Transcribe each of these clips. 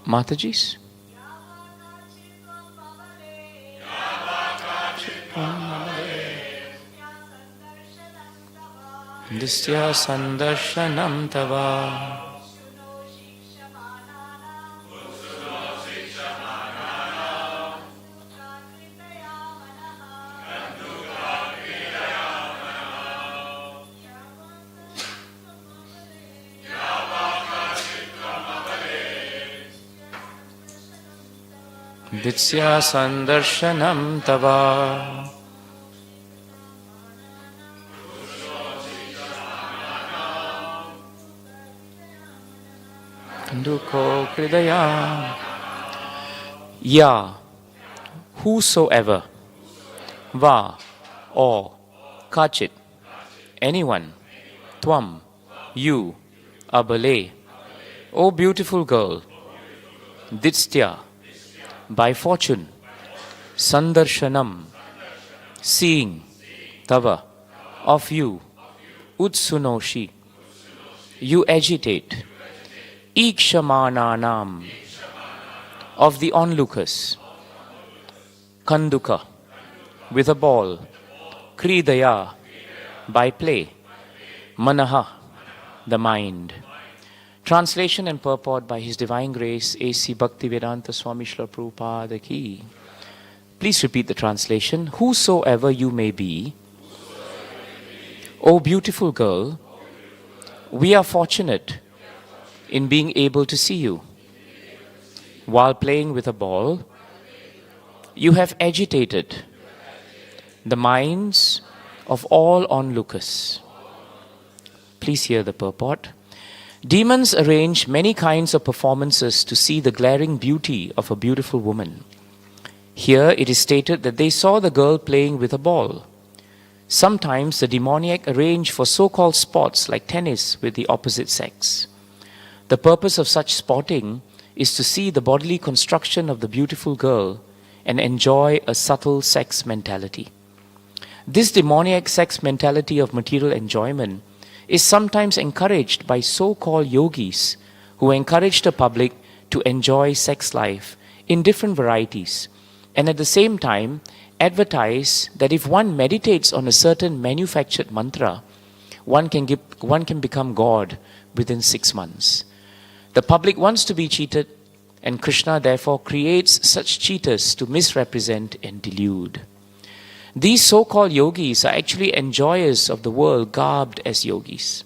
Mataji's? Distya sandarshanam tava. Ditsya sandarshanam tava. Kanduko kridaya. Ya, whosoever, va, or, kachit, anyone, tvam, you, abale, O beautiful girl, distya, by fortune, sandarshanam, seeing, tava, of you, utsunoshi, you agitate, ikshamananam, of the onlookers, kanduka, with a ball, kridaya, by play, manaha, the mind. Translation and purport by His Divine Grace A.C. Bhaktivedanta Swami Srila Prabhupada Ki. Please repeat the translation. Whosoever you may be, O beautiful girl, we are fortunate in being able to see you. While playing with a ball, you have agitated the minds of all onlookers. Please hear the purport. Demons arrange many kinds of performances to see the glaring beauty of a beautiful woman. Here it is stated that they saw the girl playing with a ball. Sometimes the demoniac arrange for so-called sports like tennis with the opposite sex. The purpose of such sporting is to see the bodily construction of the beautiful girl and enjoy a subtle sex mentality. This demoniac sex mentality of material enjoyment is sometimes encouraged by so-called yogis who encourage the public to enjoy sex life in different varieties and at the same time advertise that if one meditates on a certain manufactured mantra, one can become God within 6 months. The public wants to be cheated, and Krishna therefore creates such cheaters to misrepresent and delude. These so-called yogis are actually enjoyers of the world garbed as yogis.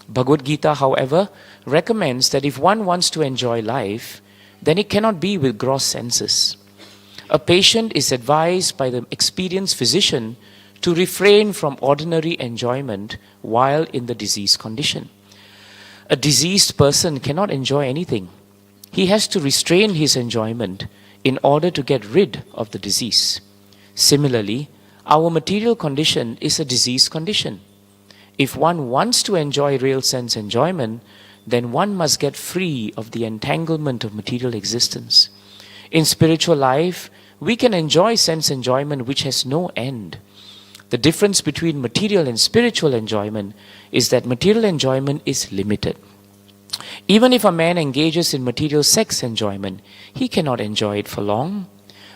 Bhagavad Gita, however, recommends that if one wants to enjoy life, then it cannot be with gross senses. A patient is advised by the experienced physician to refrain from ordinary enjoyment while in the diseased condition. A diseased person cannot enjoy anything. He has to restrain his enjoyment in order to get rid of the disease. Similarly, our material condition is a diseased condition. If one wants to enjoy real sense enjoyment, then one must get free of the entanglement of material existence. In spiritual life, we can enjoy sense enjoyment which has no end. The difference between material and spiritual enjoyment is that material enjoyment is limited. Even if a man engages in material sex enjoyment, he cannot enjoy it for long.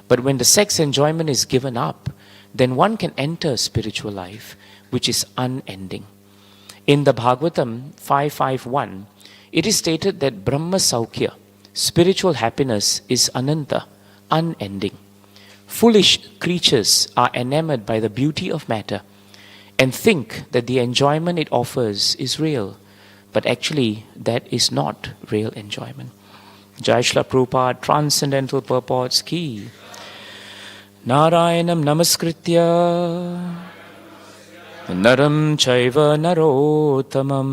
But when the sex enjoyment is given up, then one can enter spiritual life, which is unending. In the Bhagavatam 5.5.1, it is stated that Brahma Saukya, spiritual happiness, is ananta, unending. Foolish creatures are enamored by the beauty of matter and think that the enjoyment it offers is real, but actually that is not real enjoyment. Jai Shri Prabhupada, Transcendental Purports Ki. Narayanam namaskritya naram chaiva narotamam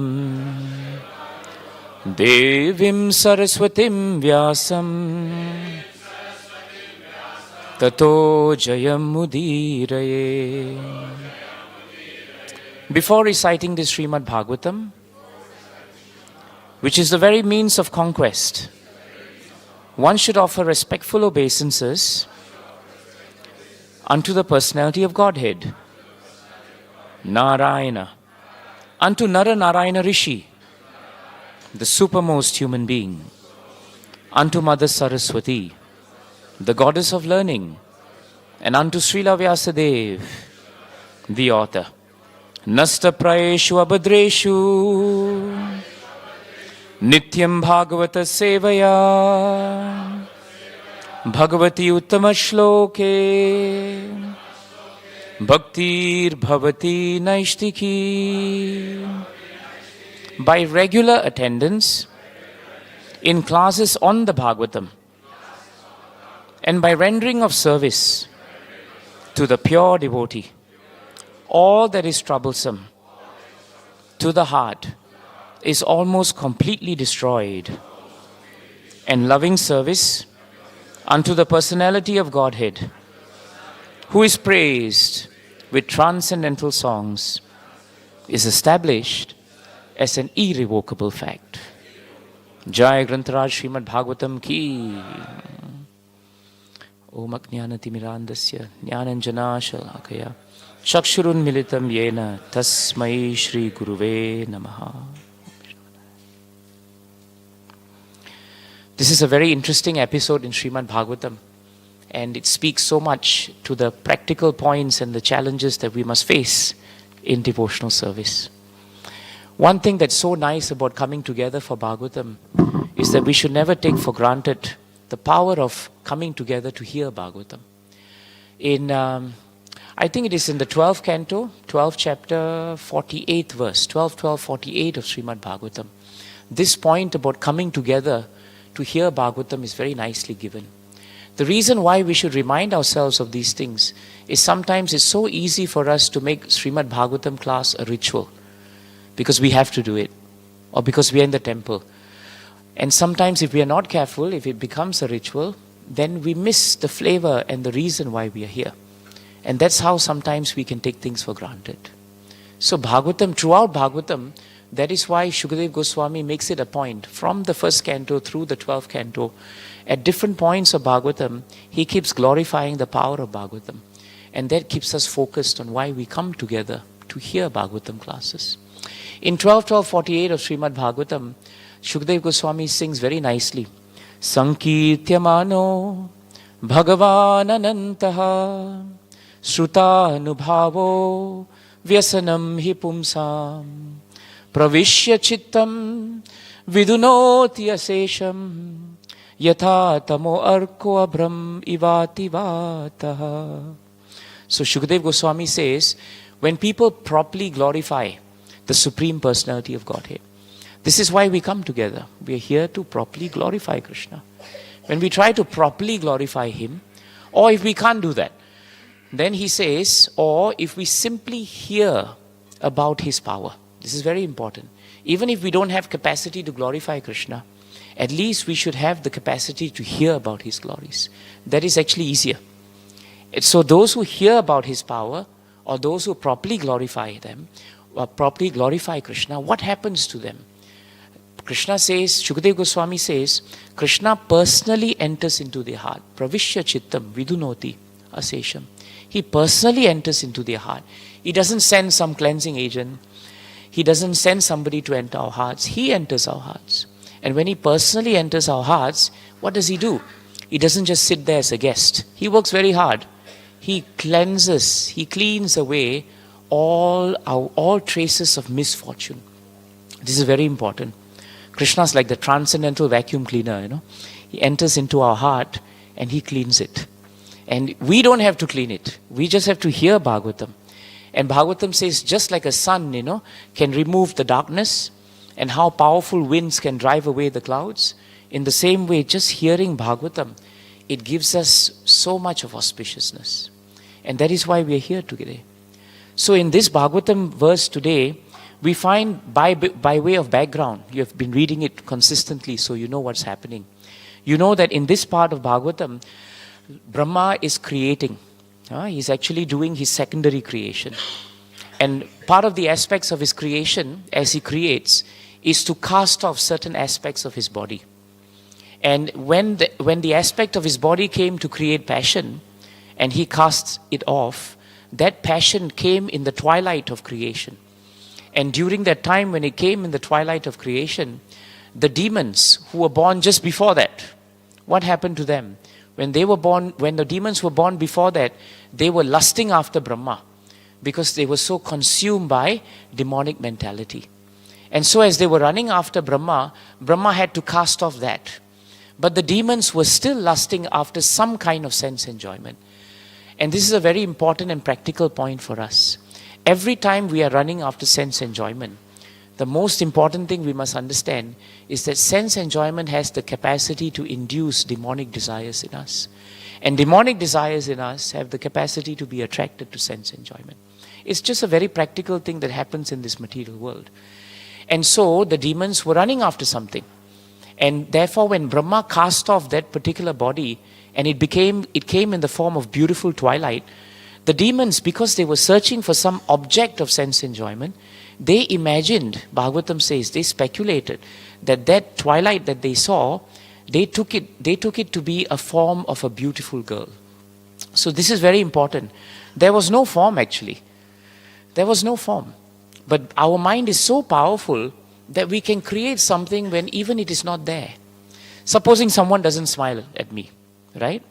devim saraswatim vyasam tato jayam mudiraye. Before reciting this Srimad-Bhagavatam, which is the very means of conquest, one should offer respectful obeisances unto the personality of Godhead, Narayana, unto Nara Narayana Rishi, the supermost human being, unto Mother Saraswati, the goddess of learning, and unto Srila Vyasadev, the author. Nasta praeshu abhadreshu nityam bhagavata sevaya bhagavati uttama shloke bhaktir bhavati naishtiki. By regular attendance in classes on the Bhagavatam and by rendering of service to the pure devotee, all that is troublesome to the heart is almost completely destroyed, and loving service unto the personality of Godhead, who is praised with transcendental songs, is established as an irrevocable fact. Jai Grantaraj Srimad-Bhagavatam ki. Om Ajnanatimirandasya Jnananjana Shalakaya Chakshurun Militam Yena Tasmai Shri Guruve Namaha. This is a very interesting episode in Srimad-Bhagavatam, and it speaks so much to the practical points and the challenges that we must face in devotional service. One thing that's so nice about coming together for Bhagavatam is that we should never take for granted the power of coming together to hear Bhagavatam. I think it is in the 12th canto, 12th chapter, 48th verse, 12:48 of Srimad-Bhagavatam. This point about coming together to hear Bhagavatam is very nicely given. The reason why we should remind ourselves of these things is sometimes it's so easy for us to make Srimad-Bhagavatam class a ritual, because we have to do it, or because we are in the temple. And sometimes if we are not careful, if it becomes a ritual, then we miss the flavor and the reason why we are here. And that's how sometimes we can take things for granted. So Bhagavatam, throughout Bhagavatam, that is why Shukadev Goswami makes it a point, from the first canto through the 12th canto, at different points of Bhagavatam, he keeps glorifying the power of Bhagavatam. And that keeps us focused on why we come together to hear Bhagavatam classes. In 12:48 of Srimad-Bhagavatam, Shukadev Goswami sings very nicely. Sankirtyamano Bhagavan Anantaha Sruta Anubhavo Vyasanam hi pumsam Pravishya Chittam Vidunoti Asesham Yatha Tamo Arko Abram Ivati Vataha. So Shukadev Goswami says, when people properly glorify the Supreme Personality of Godhead, this is why we come together. We are here to properly glorify Krishna. When we try to properly glorify Him, or if we can't do that, then he says, or if we simply hear about His power. This is very important. Even if we don't have capacity to glorify Krishna, at least we should have the capacity to hear about His glories. That is actually easier. So those who hear about His power, or those who properly glorify them, or properly glorify Krishna, what happens to them? Krishna says, Shukadev Goswami says, Krishna personally enters into their heart. Pravishya Chittam Vidunoti Asesham. He personally enters into their heart. He doesn't send some cleansing agent. He doesn't send somebody to enter our hearts. He enters our hearts. And when He personally enters our hearts, what does He do? He doesn't just sit there as a guest. He works very hard. He cleanses, He cleans away all traces of misfortune. This is very important. Krishna is like the transcendental vacuum cleaner, He enters into our heart and He cleans it. And we don't have to clean it. We just have to hear Bhagavatam. And Bhagavatam says, just like a sun, can remove the darkness, and how powerful winds can drive away the clouds, in the same way, just hearing Bhagavatam, it gives us so much of auspiciousness. And that is why we are here today. So in this Bhagavatam verse today, we find by way of background, you have been reading it consistently, so you know what's happening. You know that in this part of Bhagavatam, Brahma is creating. He's actually doing his secondary creation. And part of the aspects of his creation, as he creates, is to cast off certain aspects of his body. And when the aspect of his body came to create passion, and he casts it off, that passion came in the twilight of creation. And during that time when it came in the twilight of creation, the demons who were born just before that, what happened to them? When they were born, when the demons were born before that, they were lusting after Brahma because they were so consumed by demonic mentality. And so as they were running after Brahma, Brahma had to cast off that. But the demons were still lusting after some kind of sense enjoyment. And this is a very important and practical point for us. Every time we are running after sense enjoyment, the most important thing we must understand is that sense enjoyment has the capacity to induce demonic desires in us. And demonic desires in us have the capacity to be attracted to sense enjoyment. It's just a very practical thing that happens in this material world. And so the demons were running after something. And therefore when Brahma cast off that particular body and it came in the form of beautiful twilight, the demons, because they were searching for some object of sense enjoyment, they imagined, Bhagavatam says, they speculated that twilight that they saw, they took it to be a form of a beautiful girl. So this is very important. There was no form actually. There was no form. But our mind is so powerful that we can create something when even it is not there. Supposing someone doesn't smile at me, right?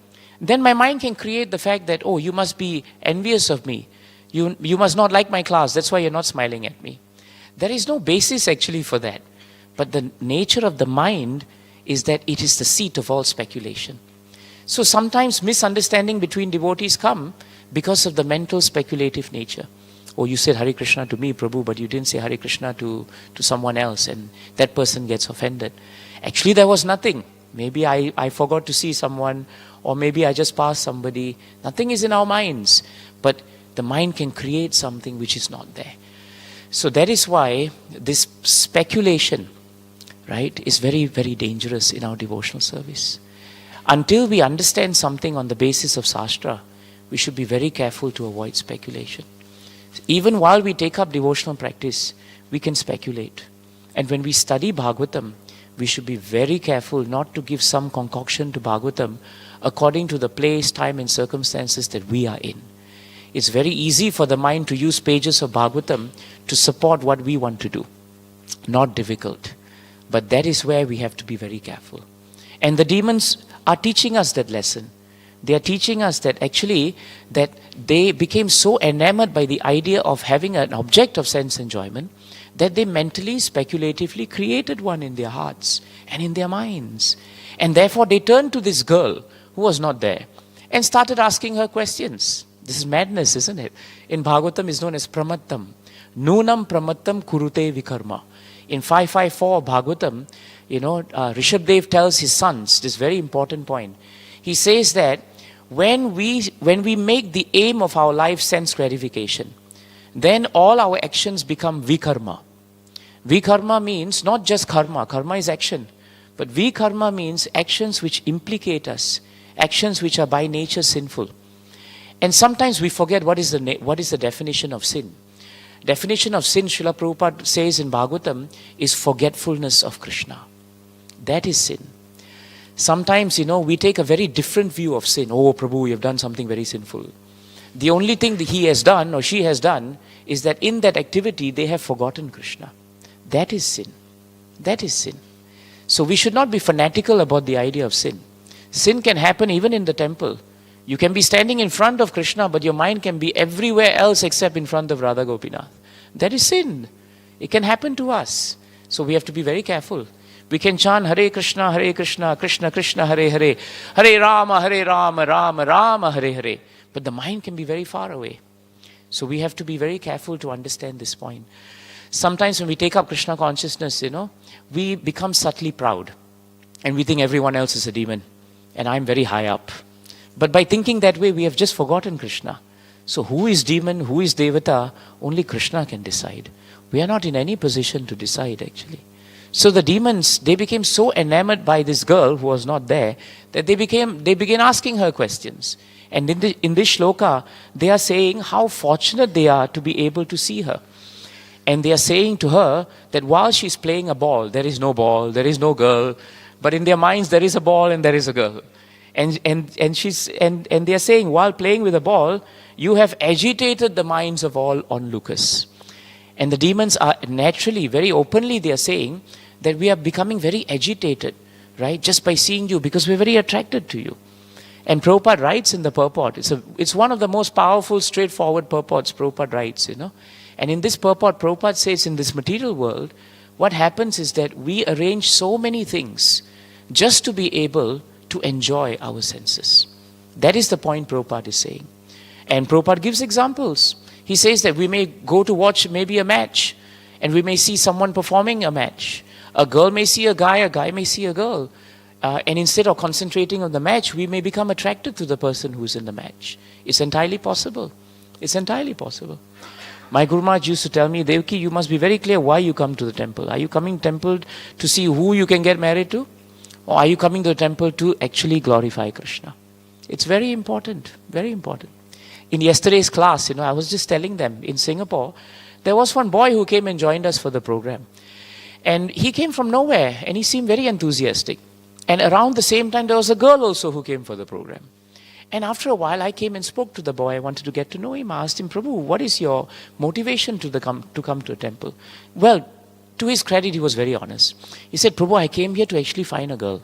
Then my mind can create the fact that, oh, you must be envious of me. You must not like my class. That's why you're not smiling at me. There is no basis actually for that. But the nature of the mind is that it is the seat of all speculation. So sometimes misunderstanding between devotees come because of the mental speculative nature. Oh, you said Hare Krishna to me, Prabhu, but you didn't say Hare Krishna to someone else, and that person gets offended. Actually, there was nothing. Maybe I forgot to see someone, or maybe I just passed somebody. Nothing is in our minds. But the mind can create something which is not there. So that is why this speculation, right, is very, very dangerous in our devotional service. Until we understand something on the basis of Shastra, we should be very careful to avoid speculation. Even while we take up devotional practice, we can speculate. And when we study Bhagavatam, we should be very careful not to give some concoction to Bhagavatam according to the place, time and circumstances that we are in. It's very easy for the mind to use pages of Bhagavatam to support what we want to do. Not difficult. But that is where we have to be very careful. And the demons are teaching us that lesson. They are teaching us that actually that they became so enamored by the idea of having an object of sense enjoyment that they mentally, speculatively created one in their hearts and in their minds. And therefore they turned to this girl who was not there and started asking her questions. This is madness, isn't it? In Bhagavatam is known as pramattam. Nunam pramattam kurute vikarma. In 554 Bhagavatam, Rishabdev tells his sons this very important point. He says that when we make the aim of our life sense gratification, then all our actions become vikarma. Vikarma means not just karma. Karma is action. But vikarma means actions which implicate us. Actions which are by nature sinful. And sometimes we forget what is the definition of sin. Definition of sin, Srila Prabhupada says in Bhagavatam, is forgetfulness of Krishna. That is sin. Sometimes, we take a very different view of sin. Oh, Prabhu, you have done something very sinful. The only thing that he has done or she has done is that in that activity they have forgotten Krishna. That is sin. That is sin. So we should not be fanatical about the idea of sin. Sin can happen even in the temple. You can be standing in front of Krishna, but your mind can be everywhere else except in front of Radha Gopinath. That is sin. It can happen to us. So we have to be very careful. We can chant Hare Krishna, Krishna Krishna, Hare Hare, Hare Rama, Rama Rama, Hare Hare. But the mind can be very far away. So we have to be very careful to understand this point. Sometimes when we take up Krishna consciousness, we become subtly proud. And we think everyone else is a demon. And I'm very high up. But by thinking that way, we have just forgotten Krishna. So who is demon, who is devata, only Krishna can decide. We are not in any position to decide actually. So the demons, they became so enamored by this girl who was not there, that they began asking her questions. And in this shloka, they are saying how fortunate they are to be able to see her. And they are saying to her that while she's playing a ball, there is no girl, but in their minds there is a ball and there is a girl. And they are saying, while playing with a ball, you have agitated the minds of all onlookers. And the demons are naturally, very openly, they are saying that we are becoming very agitated right? Just by seeing you, because we're very attracted to you. And Prabhupada writes in the purport, it's one of the most powerful, straightforward purports Prabhupada writes, And in this purport, Prabhupada says in this material world, what happens is that we arrange so many things just to be able to enjoy our senses. That is the point Prabhupada is saying. And Prabhupada gives examples. He says that we may go to watch maybe a match, and we may see someone performing a match. A girl may see a guy may see a girl. And instead of concentrating on the match, we may become attracted to the person who's in the match. It's entirely possible. It's entirely possible. My Guru Maharaj used to tell me, Devaki, you must be very clear why you come to the temple. Are you coming temple to see who you can get married to? Or are you coming to the temple to actually glorify Krishna? It's very important, very important. In yesterday's class, I was just telling them, in Singapore, there was one boy who came and joined us for the program. And he came from nowhere, and he seemed very enthusiastic. And around the same time, there was a girl also who came for the program. And after a while, I came and spoke to the boy. I wanted to get to know him. I asked him, Prabhu, what is your motivation to come to a temple? Well, to his credit, he was very honest. He said, Prabhu, I came here to actually find a girl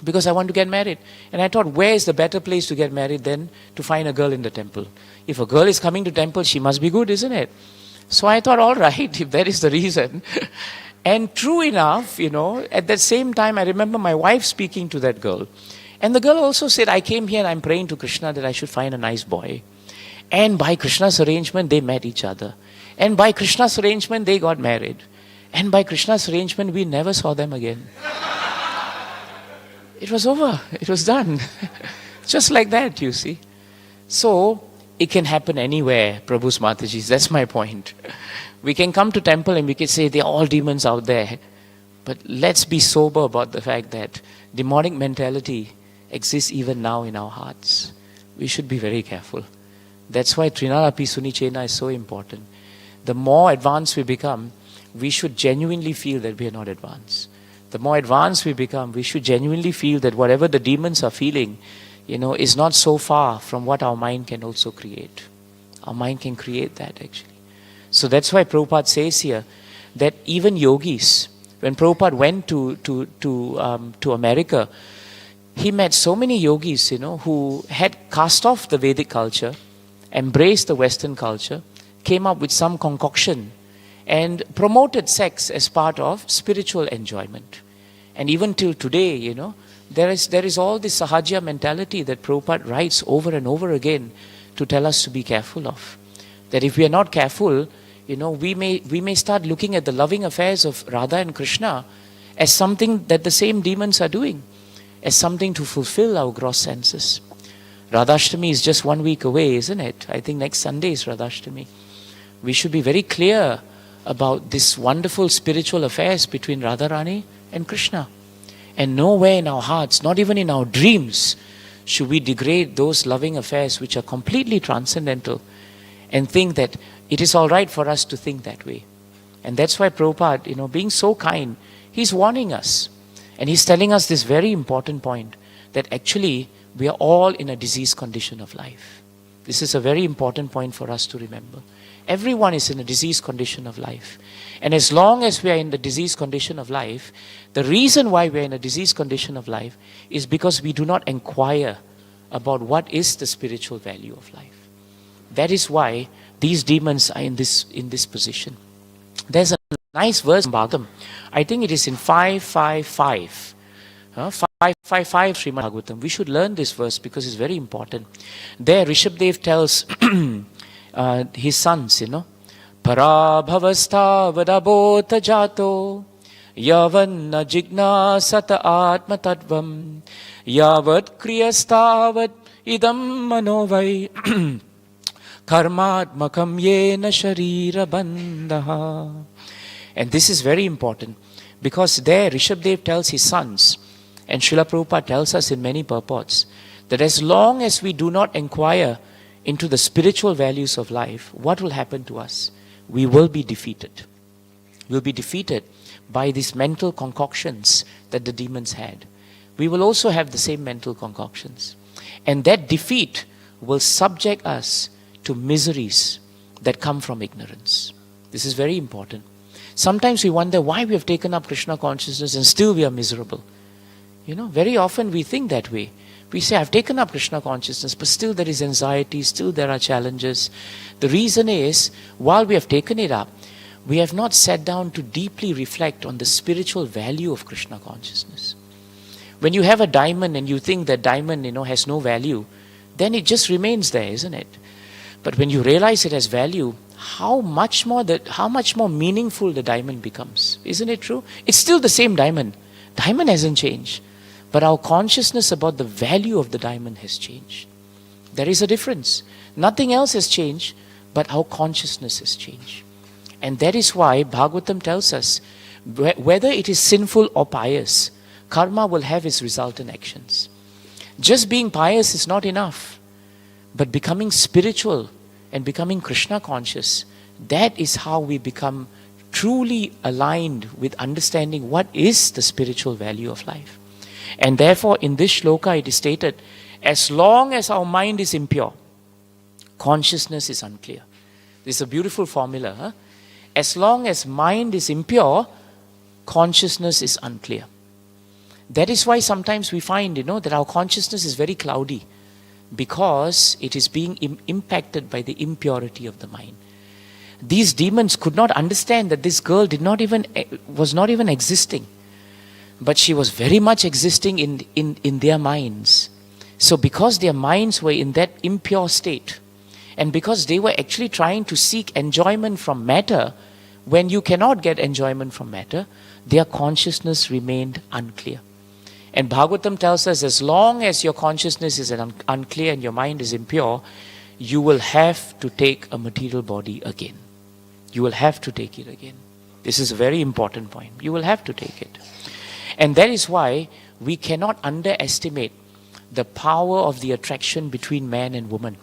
because I want to get married. And I thought, where is the better place to get married than to find a girl in the temple? If a girl is coming to temple, she must be good, isn't it? So I thought, all right, if that is the reason. And true enough, at that same time, I remember my wife speaking to that girl. And the girl also said, I came here and I'm praying to Krishna that I should find a nice boy. And by Krishna's arrangement, they met each other. And by Krishna's arrangement, they got married. And by Krishna's arrangement, we never saw them again. It was over. It was done. Just like that, you see. So, it can happen anywhere, Prabhu's Matajis. That's my point. We can come to temple and we can say they're all demons out there. But let's be sober about the fact that demonic mentality exists even now in our hearts. We should be very careful. That's why Trinarapi Sunichena is so important. The more advanced we become, we should genuinely feel that we are not advanced. The more advanced we become, we should genuinely feel that whatever the demons are feeling, is not so far from what our mind can also create. Our mind can create that actually. So that's why Prabhupada says here that even yogis, when Prabhupada went to America, he met so many yogis, who had cast off the Vedic culture, embraced the Western culture, came up with some concoction, and promoted sex as part of spiritual enjoyment. And even till today, there is all this sahaja mentality that Prabhupada writes over and over again to tell us to be careful of. That if we are not careful, we may start looking at the loving affairs of Radha and Krishna as something that the same demons are doing, as something to fulfill our gross senses. Radhashtami is just 1 week away, isn't it? I think next Sunday is Radhashtami. We should be very clear about this wonderful spiritual affairs between Radharani and Krishna. And nowhere in our hearts, not even in our dreams, should we degrade those loving affairs which are completely transcendental and think that it is all right for us to think that way. And that's why Prabhupada, being so kind, he's warning us. And he's telling us this very important point, that actually we are all in a disease condition of life. This is a very important point for us to remember. Everyone is in a disease condition of life. And as long as we are in the disease condition of life, the reason why we are in a disease condition of life is because we do not inquire about what is the spiritual value of life. That is why these demons are in this position. There's a nice verse in Bhagavatam. I think it is in 555. 555 Srimad-Bhagavatam. We should learn this verse because it's very important. There Rishabdev tells his sons, Parabhavastha vadabhota jato yavanna jignasata atma tattvam yavat kriyastavat idam manovai karmatmakam yena sharira bandha. And this is very important because there Rishabdev tells his sons, and Srila Prabhupada tells us in many purports, that as long as we do not inquire into the spiritual values of life, what will happen to us? We will be defeated. We'll be defeated by these mental concoctions that the demons had. We will also have the same mental concoctions. And that defeat will subject us to miseries that come from ignorance. This is very important. Sometimes we wonder why we have taken up Krishna consciousness and still we are miserable. Very often we think that way. We say, I've taken up Krishna consciousness, but still there is anxiety, still there are challenges. The reason is, while we have taken it up, we have not sat down to deeply reflect on the spiritual value of Krishna consciousness. When you have a diamond and you think that diamond, has no value, then it just remains there, isn't it? But when you realize it has value, how much more meaningful the diamond becomes. Isn't it true? It's still the same diamond. Diamond hasn't changed. But our consciousness about the value of the diamond has changed. There is a difference. Nothing else has changed, but our consciousness has changed. And that is why Bhagavatam tells us, whether it is sinful or pious, karma will have its resultant actions. Just being pious is not enough. But becoming spiritual and becoming Krishna conscious, that is how we become truly aligned with understanding what is the spiritual value of life. And therefore, in this shloka it is stated, as long as our mind is impure, consciousness is unclear. This is a beautiful formula. Huh? As long as mind is impure, consciousness is unclear. That is why sometimes we find, that our consciousness is very cloudy, because it is being impacted by the impurity of the mind. These demons could not understand that this girl was not even existing. But she was very much existing in their minds. So because their minds were in that impure state, and because they were actually trying to seek enjoyment from matter, when you cannot get enjoyment from matter, their consciousness remained unclear. And Bhagavatam tells us, as long as your consciousness is unclear and your mind is impure, you will have to take a material body again. You will have to take it again. This is a very important point. You will have to take it. And that is why we cannot underestimate the power of the attraction between man and woman.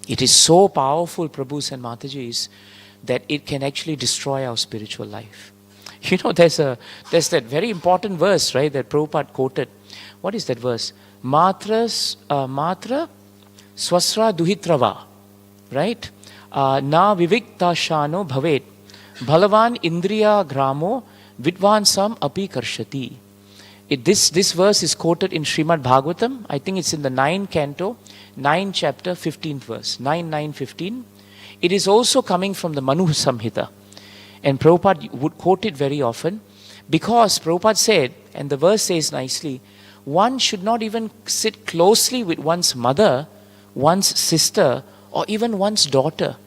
It is so powerful, Prabhus and Matajis, that it can actually destroy our spiritual life. There's that very important verse, right, that Prabhupada quoted. What is that verse? Matra swasra duhitrava, right? Na vivikta shano bhavet, bhalavan indriya gramo vidvansam api karshati. This verse is quoted in Srimad-Bhagavatam. I think it's in the 9th canto, 9th chapter, 15th verse, 9:15. It is also coming from the Manu Samhita. And Prabhupada would quote it very often, because Prabhupada said, and the verse says nicely, one should not even sit closely with one's mother, one's sister, or even one's daughter.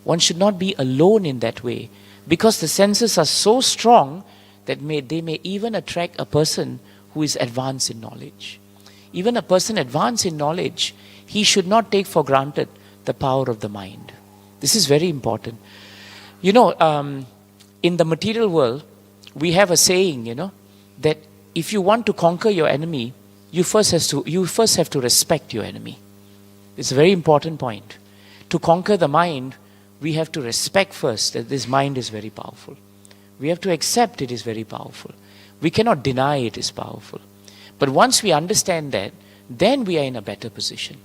One should not be alone in that way, because the senses are so strong that they may even attract a person who is advanced in knowledge. Even a person advanced in knowledge, he should not take for granted the power of the mind. This is very important. In the material world, we have a saying, that if you want to conquer your enemy, you first have to respect your enemy. It's a very important point. To conquer the mind, we have to respect first that this mind is very powerful. We have to accept it is very powerful. We cannot deny it is powerful. But once we understand that, then we are in a better position.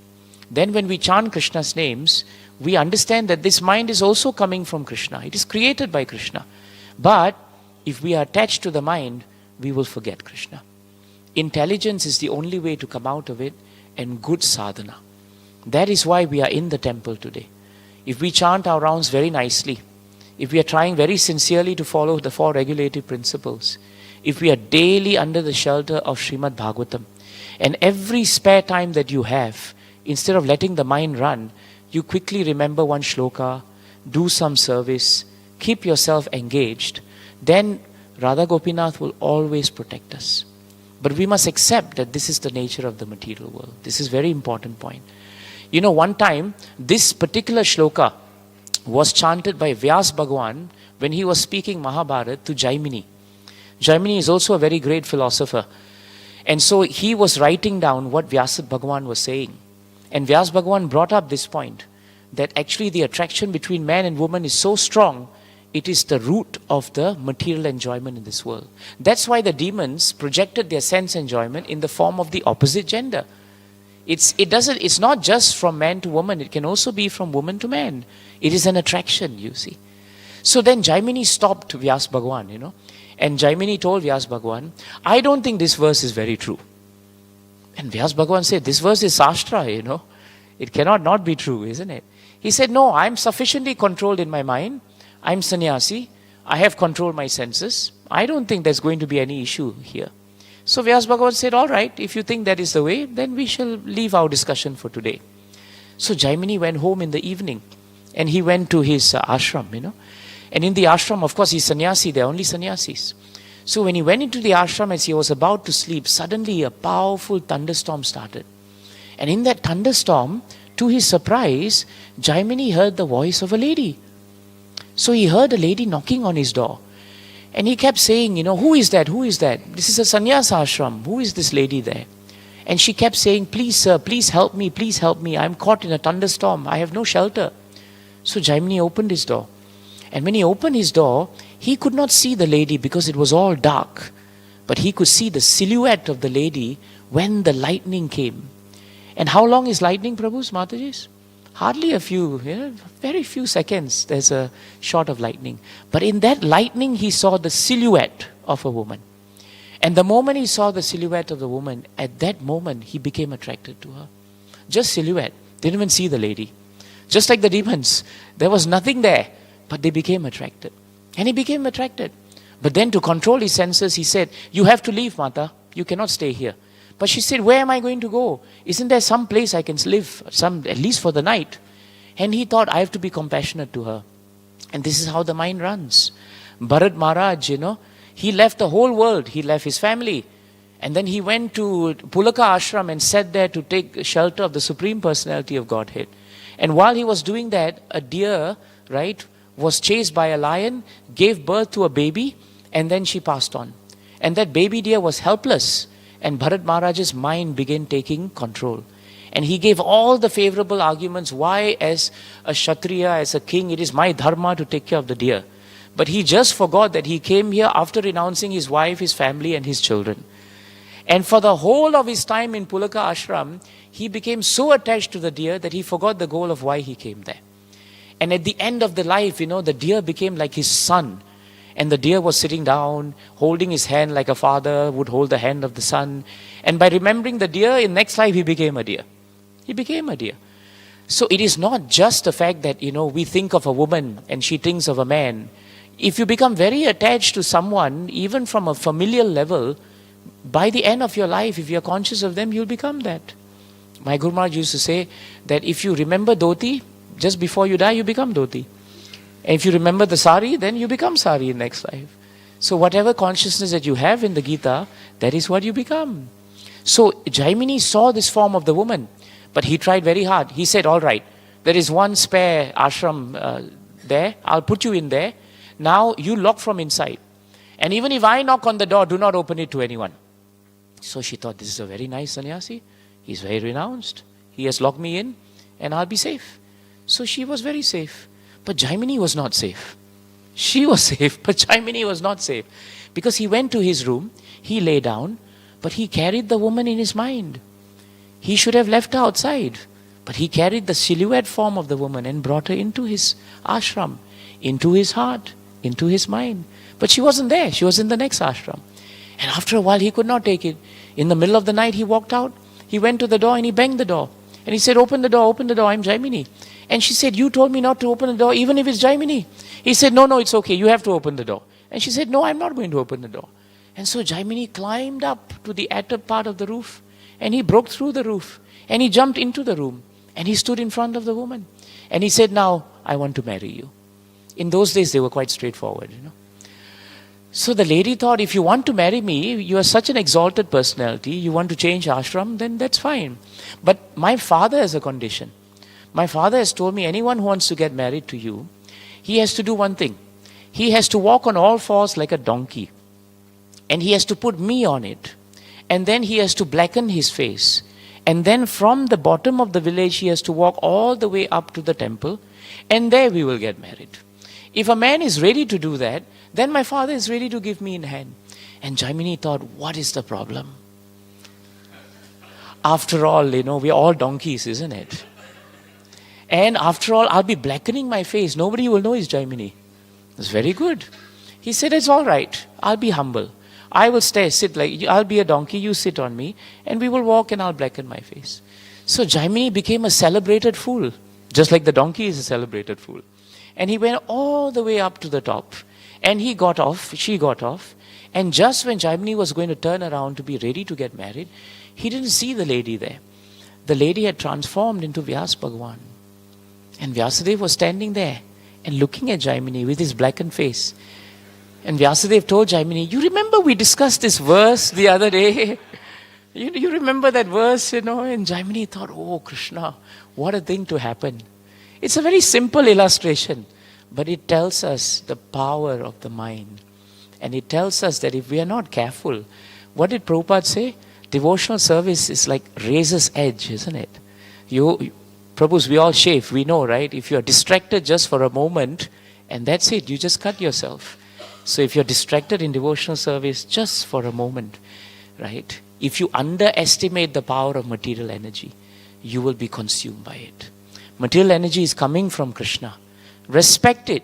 Then when we chant Krishna's names, we understand that this mind is also coming from Krishna. It is created by Krishna. But if we are attached to the mind, we will forget Krishna. Intelligence is the only way to come out of it, and good sadhana. That is why we are in the temple today. If we chant our rounds very nicely, if we are trying very sincerely to follow the 4 regulative principles, if we are daily under the shelter of Srimad-Bhagavatam, and every spare time that you have, instead of letting the mind run, you quickly remember one shloka, do some service, keep yourself engaged, then Radha Gopinath will always protect us. But we must accept that this is the nature of the material world. This is a very important point. One time, this particular shloka was chanted by Vyas Bhagwan when he was speaking Mahabharata to Jaimini. Jaimini is also a very great philosopher. And so he was writing down what Vyasa Bhagwan was saying. And Vyas Bhagwan brought up this point, that actually the attraction between man and woman is so strong, it is the root of the material enjoyment in this world. That's why the demons projected their sense enjoyment in the form of the opposite gender. It's not just from man to woman, it can also be from woman to man. It is an attraction, you see. So then Jaimini stopped Vyas Bhagwan, And Jaimini told Vyas Bhagwan, I don't think this verse is very true. And Vyas Bhagwan said, this verse is Shastra, It cannot not be true, isn't it? He said, no, I'm sufficiently controlled in my mind. I'm sannyasi. I have controlled my senses. I don't think there's going to be any issue here. So Vyas Bhagwan said, all right, if you think that is the way, then we shall leave our discussion for today. So Jaimini went home in the evening and he went to his ashram, And in the ashram, of course, he's sannyasi, they're only sannyasis. So when he went into the ashram as he was about to sleep, suddenly a powerful thunderstorm started. And in that thunderstorm, to his surprise, Jaimini heard the voice of a lady. So he heard a lady knocking on his door. And he kept saying, who is that? Who is that? This is a sannyasa ashram. Who is this lady there? And she kept saying, please sir, please help me, please help me. I'm caught in a thunderstorm. I have no shelter. So Jaimini opened his door. And when he opened his door, he could not see the lady because it was all dark. But he could see the silhouette of the lady when the lightning came. And how long is lightning, Prabhus, Matajis? Hardly a few, very few seconds there's a shot of lightning. But in that lightning, he saw the silhouette of a woman. And the moment he saw the silhouette of the woman, at that moment, he became attracted to her. Just silhouette. Didn't even see the lady. Just like the demons. There was nothing there, but they became attracted. And he became attracted. But then to control his senses, he said, you have to leave, Mata. You cannot stay here. But she said, where am I going to go? Isn't there some place I can live, at least for the night? And he thought, I have to be compassionate to her. And this is how the mind runs. Bharat Maharaj, he left the whole world. He left his family. And then he went to Pulaka Ashram and sat there to take shelter of the Supreme Personality of Godhead. And while he was doing that, a deer, was chased by a lion, gave birth to a baby, and then she passed on. And that baby deer was helpless. And Bharat Maharaj's mind began taking control. And he gave all the favorable arguments why as a Kshatriya, as a king, it is my dharma to take care of the deer. But he just forgot that he came here after renouncing his wife, his family and his children. And for the whole of his time in Pulaka Ashram, he became so attached to the deer that he forgot the goal of why he came there. And at the end of the life, the deer became like his son. And the deer was sitting down, holding his hand like a father would hold the hand of the son. And by remembering the deer, in next life he became a deer. He became a deer. So it is not just the fact that, we think of a woman and she thinks of a man. If you become very attached to someone, even from a familial level, by the end of your life, if you're conscious of them, you'll become that. My Guru Maharaj used to say that if you remember dhoti, just before you die, you become dhoti. And if you remember the sari, then you become sari in next life. So whatever consciousness that you have in the Gita, that is what you become. So Jaimini saw this form of the woman, but he tried very hard. He said, all right, there is one spare ashram there. I'll put you in there. Now you lock from inside. And even if I knock on the door, do not open it to anyone. So she thought, this is a very nice sannyasi. He's very renounced. He has locked me in and I'll be safe. So she was very safe. But Jaimini was not safe. She was safe, but Jaimini was not safe. Because he went to his room, he lay down, but he carried the woman in his mind. He should have left her outside. But he carried the silhouette form of the woman and brought her into his ashram, into his heart, into his mind. But she wasn't there. She was in the next ashram. And after a while, he could not take it. In the middle of the night, he walked out. He went to the door and he banged the door. And he said, open the door, I'm Jaimini. And she said, you told me not to open the door, even if it's Jaimini. He said, no, it's okay. You have to open the door. And she said, no, I'm not going to open the door. And so Jaimini climbed up to the attic part of the roof. And he broke through the roof. And he jumped into the room. And he stood in front of the woman. And he said, now, I want to marry you. In those days, they were quite straightforward, So the lady thought, if you want to marry me, you are such an exalted personality, you want to change ashram, then that's fine. But my father has a condition. My father has told me anyone who wants to get married to you, he has to do one thing. He has to walk on all fours like a donkey. And he has to put me on it. And then he has to blacken his face. And then from the bottom of the village, he has to walk all the way up to the temple. And there we will get married. If a man is ready to do that, then my father is ready to give me in hand. And Jaimini thought, what is the problem? After all, we're all donkeys, isn't it? And after all, I'll be blackening my face. Nobody will know it's Jaimini. It's very good. He said, it's all right. I'll be humble. I will sit like, I'll be a donkey, you sit on me, and we will walk and I'll blacken my face. So Jaimini became a celebrated fool, just like the donkey is a celebrated fool. And he went all the way up to the top. And he got off, she got off. And just when Jaimini was going to turn around to be ready to get married, he didn't see the lady there. The lady had transformed into Vyas Bhagwan. And Vyasadeva was standing there and looking at Jaimini with his blackened face. And Vyasadeva told Jaimini, you remember we discussed this verse the other day? You remember that verse, And Jaimini thought, oh Krishna, what a thing to happen. It's a very simple illustration, but it tells us the power of the mind. And it tells us that if we are not careful, what did Prabhupada say? Devotional service is like razor's edge, isn't it? Prabhus, we all shave, we know, right? If you're distracted just for a moment, and that's it, you just cut yourself. So if you're distracted in devotional service just for a moment, right? If you underestimate the power of material energy, you will be consumed by it. Material energy is coming from Krishna. Respect it.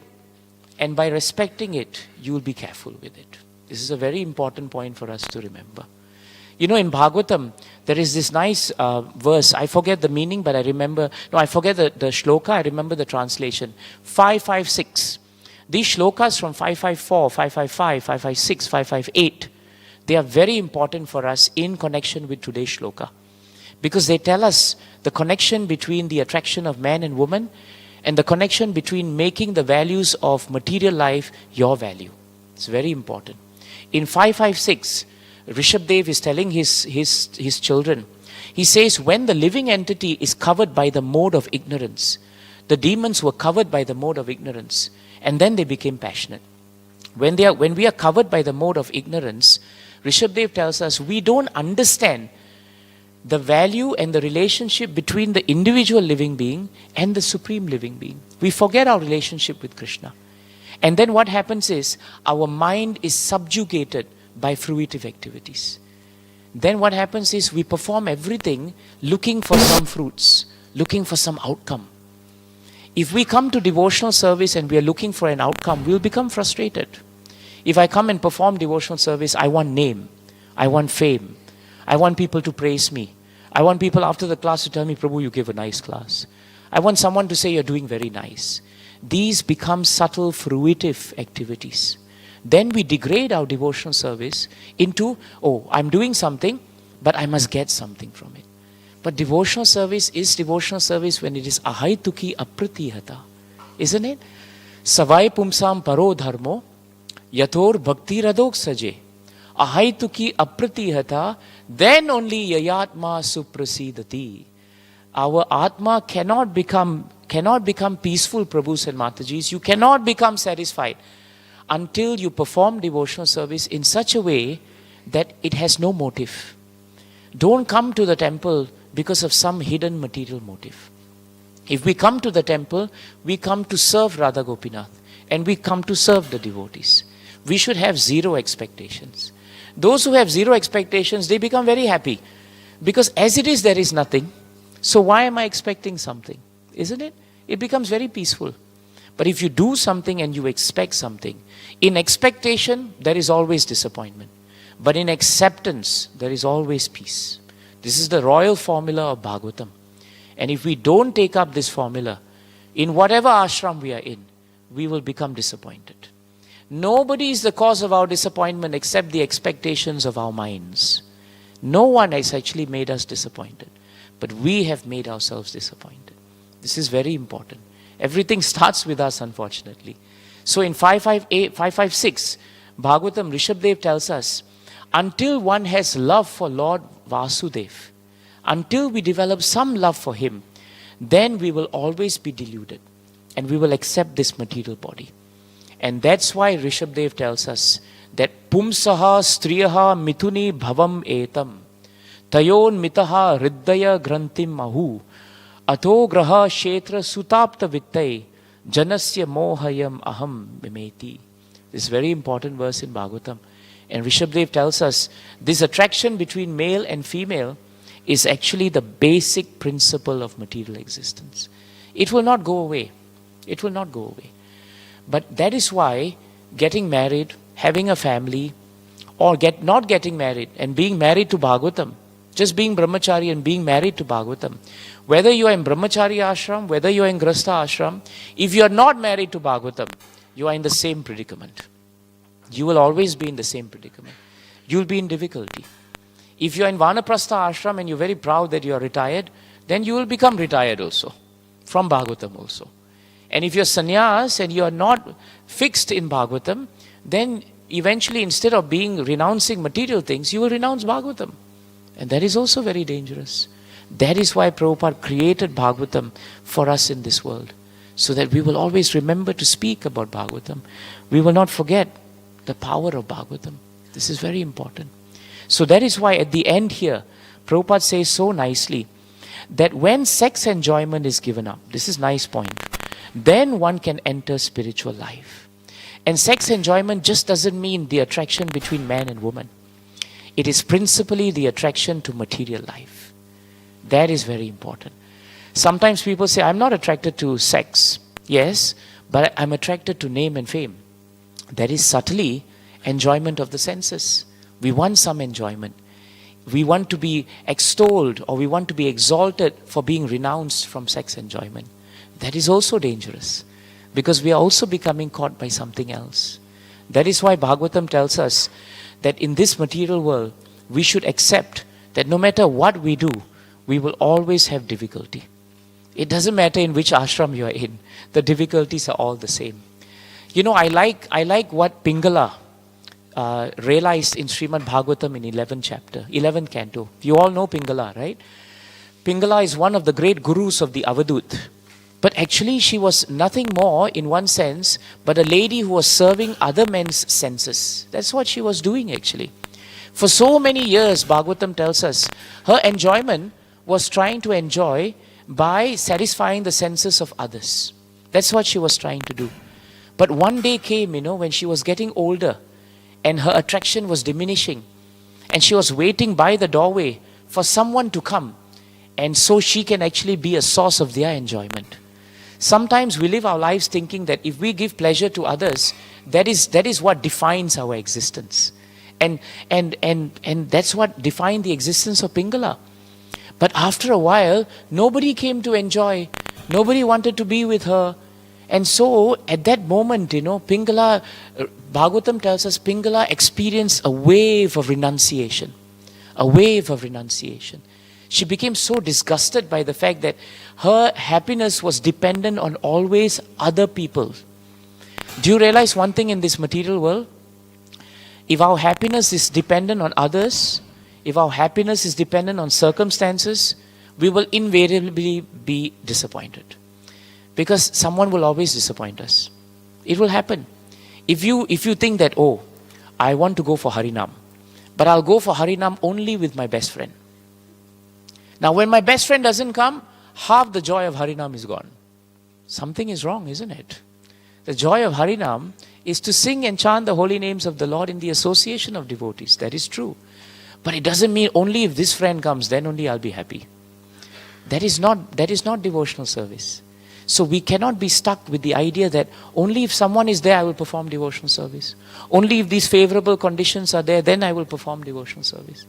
And by respecting it, you will be careful with it. This is a very important point for us to remember. In Bhagavatam, there is this nice verse. I forget the meaning, but I remember. No, I forget the shloka. I remember the translation. 556. These shlokas from 554, 555, 556, 558, they are very important for us in connection with today's shloka. Because they tell us the connection between the attraction of man and woman and the connection between making the values of material life your value. It's very important. In 556, Rishabdev is telling his children, he says, when the living entity is covered by the mode of ignorance, the demons were covered by the mode of ignorance, and then they became passionate. When we are covered by the mode of ignorance, Rishabdev tells us we don't understand the value and the relationship between the individual living being and the supreme living being. We forget our relationship with Krishna. And then what happens is our mind is subjugated by fruitive activities. Then what happens is we perform everything looking for some fruits, looking for some outcome. If we come to devotional service and we are looking for an outcome, we'll become frustrated. If I come and perform devotional service, I want name, I want fame, I want people to praise me. I want people after the class to tell me, Prabhu, you gave a nice class. I want someone to say you're doing very nice. These become subtle fruitive activities. Then we degrade our devotional service into, oh, I'm doing something, but I must get something from it. But devotional service is devotional service when it is ahaituki apratihata. Isn't it? Savai pumsam paro dharmo yathor bhakti radok saje. Ahaituki apratihata, then only yayatma suprasidati. Our atma cannot become peaceful, Prabhus and Matajis. You cannot become satisfied until you perform devotional service in such a way that it has no motive. Don't come to the temple because of some hidden material motive. If we come to the temple, we come to serve Radha Gopinath and we come to serve the devotees. We should have zero expectations. Those who have zero expectations, they become very happy. Because as it is, there is nothing. So why am I expecting something? Isn't it? It becomes very peaceful. But if you do something and you expect something, in expectation, there is always disappointment. But in acceptance, there is always peace. This is the royal formula of Bhagavatam. And if we don't take up this formula, in whatever ashram we are in, we will become disappointed. Nobody is the cause of our disappointment except the expectations of our minds. No one has actually made us disappointed. But we have made ourselves disappointed. This is very important. Everything starts with us, unfortunately. So in 556, Bhagavatam, Rishabdev tells us, until one has love for Lord Vasudev, until we develop some love for him, then we will always be deluded and we will accept this material body. And that's why Rishabdev tells us that Pumsaha Striyaha Mithuni Bhavam Etam Tayon Mitaha Riddaya Grantim Mahu Atho Graha Shetra Sutapta Vittai Janasya Mohayam Aham Mimeti. This is a very important verse in Bhagavatam. And Rishabdev tells us this attraction between male and female is actually the basic principle of material existence. It will not go away. It will not go away. But that is why getting married, having a family, or not getting married and being married to Bhagavatam, just being brahmachari and being married to Bhagavatam, whether you are in brahmachari ashram, whether you are in grasta ashram, if you are not married to Bhagavatam, you are in the same predicament. You will always be in the same predicament. You will be in difficulty. If you are in vanaprastha ashram and you're very proud that you are retired, then you will become retired also, from Bhagavatam also. And if you're sannyas and you are not fixed in Bhagavatam, then eventually instead of renouncing material things, you will renounce Bhagavatam. And that is also very dangerous. That is why Prabhupada created Bhagavatam for us in this world, so that we will always remember to speak about Bhagavatam. We will not forget the power of Bhagavatam. This is very important. So that is why at the end here, Prabhupada says so nicely that when sex enjoyment is given up, this is nice point, then one can enter spiritual life. And sex enjoyment just doesn't mean the attraction between man and woman. It is principally the attraction to material life. That is very important. Sometimes people say, I'm not attracted to sex. Yes, but I'm attracted to name and fame. That is subtly enjoyment of the senses. We want some enjoyment. We want to be extolled or we want to be exalted for being renounced from sex enjoyment. That is also dangerous, because we are also becoming caught by something else. That is why Bhagavatam tells us that in this material world, we should accept that no matter what we do, we will always have difficulty. It doesn't matter in which ashram you are in. The difficulties are all the same. You know, I like what Pingala realized in Srimad-Bhagavatam in 11th chapter, 11th canto. You all know Pingala, right? Pingala is one of the great gurus of the Avadut. But actually she was nothing more in one sense but a lady who was serving other men's senses. That's what she was doing actually. For so many years, Bhagavatam tells us, her enjoyment was trying to enjoy by satisfying the senses of others. That's what she was trying to do. But one day came, when she was getting older and her attraction was diminishing, and she was waiting by the doorway for someone to come, and so she can actually be a source of their enjoyment. Sometimes we live our lives thinking that if we give pleasure to others, that is what defines our existence. And that's what defined the existence of Pingala. But after a while, nobody came to enjoy. Nobody wanted to be with her. And so at that moment, Pingala, Bhagavatam tells us, Pingala experienced a wave of renunciation. A wave of renunciation. She became so disgusted by the fact that her happiness was dependent on always other people. Do you realize one thing in this material world? If our happiness is dependent on others, if our happiness is dependent on circumstances, we will invariably be disappointed. Because someone will always disappoint us. It will happen. If you think that, I want to go for Harinam, but I'll go for Harinam only with my best friend. Now when my best friend doesn't come, half the joy of Harinam is gone. Something is wrong, isn't it? The joy of Harinam is to sing and chant the holy names of the Lord in the association of devotees. That is true. But it doesn't mean only if this friend comes, then only I'll be happy. That is not devotional service. So we cannot be stuck with the idea that only if someone is there, I will perform devotional service. Only if these favorable conditions are there, then I will perform devotional service.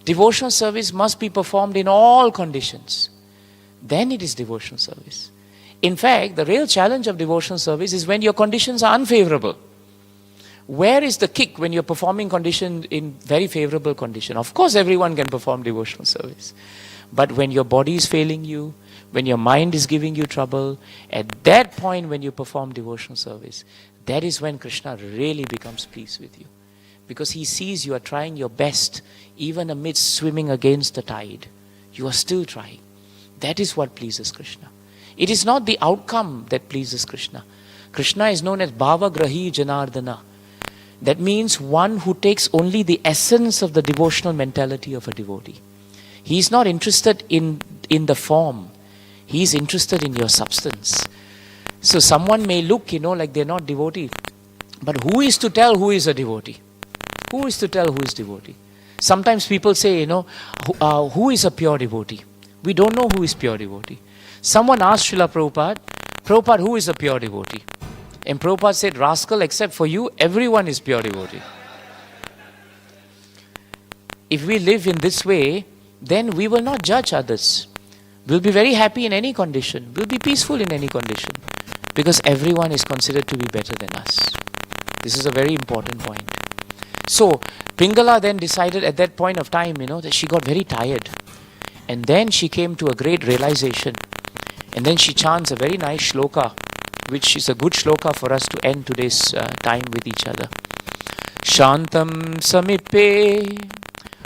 Devotional service must be performed in all conditions. Then it is devotional service. In fact, the real challenge of devotional service is when your conditions are unfavorable. Where is the kick when you're performing condition in very favorable condition? Of course, everyone can perform devotional service. But when your body is failing you, when your mind is giving you trouble, at that point when you perform devotional service, that is when Krishna really becomes pleased with you. Because he sees you are trying your best, even amidst swimming against the tide. You are still trying. That is what pleases Krishna. It is not the outcome that pleases Krishna. Krishna is known as Bhavagrahi Janardana. That means one who takes only the essence of the devotional mentality of a devotee. He is not interested in the form. He is interested in your substance. So someone may look, like they're not devotee. But who is to tell who is a devotee? Who is to tell who is devotee? Sometimes people say, who is a pure devotee? We don't know who is pure devotee. Someone asked Srila Prabhupada, who is a pure devotee? And Prabhupada said, rascal, except for you, everyone is pure devotee. If we live in this way, then we will not judge others. We'll be very happy in any condition. We'll be peaceful in any condition. Because everyone is considered to be better than us. This is a very important point. So, Pingala then decided at that point of time, that she got very tired. And then she came to a great realization. And then she chants a very nice shloka, which is a good shloka for us to end today's time with each other. Shantam samipe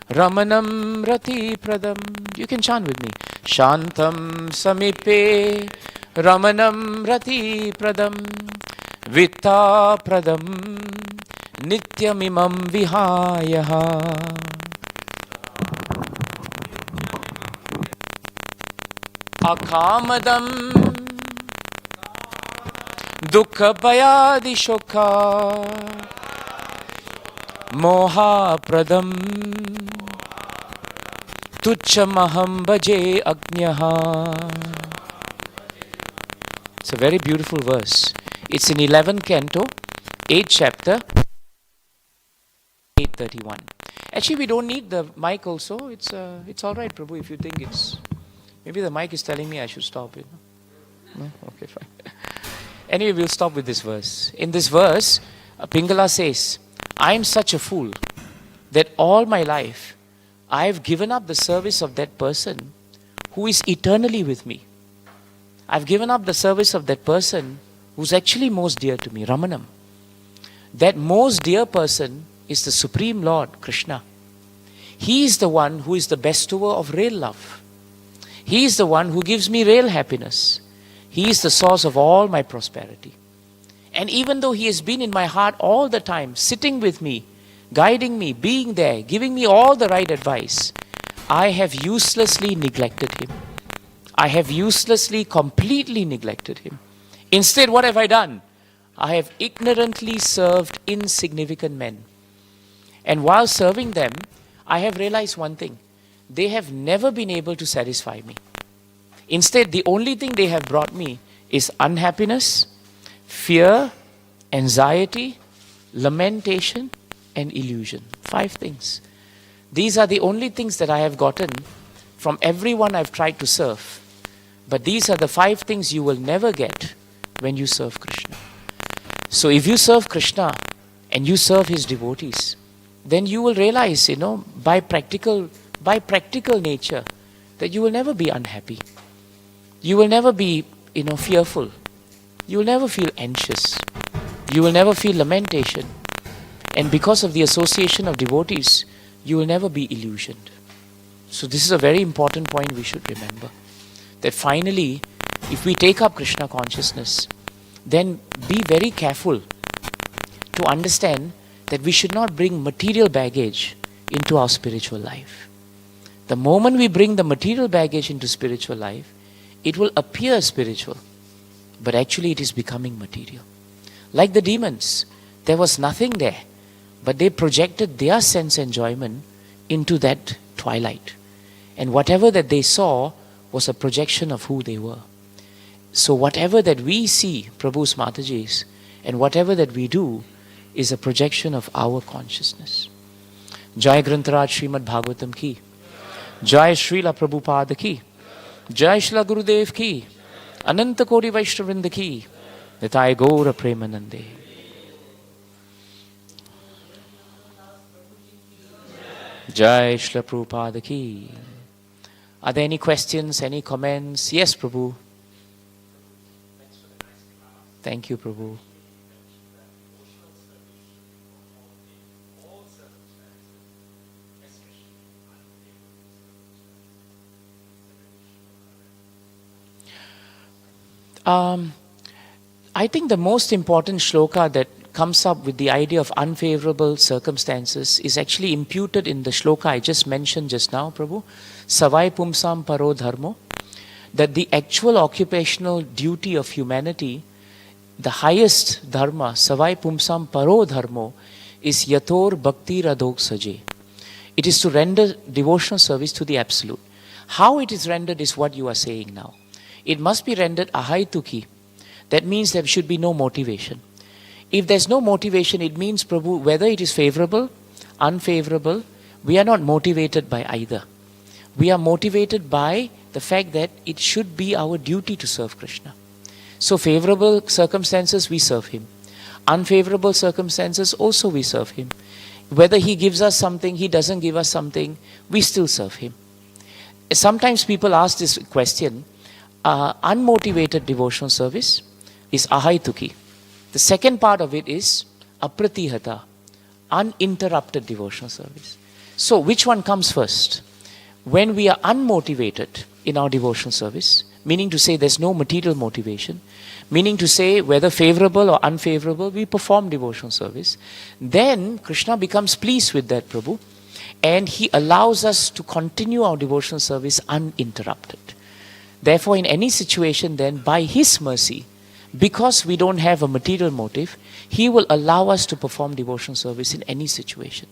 ramanam rati pradam. You can chant with me. Shantam samipe ramanam rati pradam vitta pradam nityamimam vihayaha. Akamadam dukkha bhayadi shokha moha pradam tucchamaham bhaje agnyaha. It's a very beautiful verse. It's in 11th canto, 8th chapter, 831. Actually, we don't need the mic also. It's all right, Prabhu, if you think it's... Maybe the mic is telling me I should stop it. No? Okay, fine. Anyway, we'll stop with this verse. In this verse, Pingala says, I am such a fool that all my life I have given up the service of that person who is eternally with me. I've given up the service of that person who's actually most dear to me, Ramanam. That most dear person is the Supreme Lord, Krishna. He is the one who is the bestower of real love. He is the one who gives me real happiness. He is the source of all my prosperity. And even though He has been in my heart all the time, sitting with me, guiding me, being there, giving me all the right advice, I have uselessly neglected Him. I have uselessly, completely neglected Him. Instead, what have I done? I have ignorantly served insignificant men. And while serving them, I have realized one thing. They have never been able to satisfy me. Instead, the only thing they have brought me is unhappiness, fear, anxiety, lamentation, and illusion. 5 things. These are the only things that I have gotten from everyone I've tried to serve. But these are the 5 things you will never get when you serve Krishna. So if you serve Krishna and you serve His devotees, then you will realize, by practical nature, that you will never be unhappy. You will never be, fearful. You will never feel anxious. You will never feel lamentation. And because of the association of devotees, you will never be illusioned. So this is a very important point we should remember. That finally, if we take up Krishna consciousness, then be very careful to understand that we should not bring material baggage into our spiritual life. The moment we bring the material baggage into spiritual life, it will appear spiritual, but actually it is becoming material. Like the demons, there was nothing there, but they projected their sense enjoyment into that twilight. And whatever that they saw was a projection of who they were. So whatever that we see, Prabhu's Mataji's, and whatever that we do is a projection of our consciousness. Jai Grantaraj Srimad-Bhagavatam ki. Jai Srila Prabhupada ki. Jai Srila Gurudev ki. Ananta Kori Vaishnavrinda ki. Nitai Gaura Premanande. Jai Srila Prabhupada ki. Are there any questions, any comments? Yes, Prabhu. Thank you, Prabhu. I think the most important shloka that comes up with the idea of unfavorable circumstances is actually imputed in the shloka I just mentioned just now, Prabhu. Savai pumsam paro dharmo. That the actual occupational duty of humanity, the highest dharma, savai pumsam paro dharmo, is yator bhakti radhok saje. It is to render devotional service to the Absolute. How it is rendered is what you are saying now. It must be rendered ahaituki. That means there should be no motivation. If there's no motivation, it means, Prabhu, whether it is favorable, unfavorable, we are not motivated by either. We are motivated by the fact that it should be our duty to serve Krishna. So favorable circumstances, we serve Him. Unfavorable circumstances, also we serve Him. Whether He gives us something, He doesn't give us something, we still serve Him. Sometimes people ask this question, unmotivated devotional service is ahaituki. The second part of it is apratihata, uninterrupted devotional service. So which one comes first? When we are unmotivated in our devotional service, meaning to say there's no material motivation, meaning to say whether favorable or unfavorable, we perform devotional service, then Krishna becomes pleased with that, Prabhu, and He allows us to continue our devotional service uninterrupted. Therefore, in any situation then, by His mercy, because we don't have a material motive, He will allow us to perform devotional service in any situation.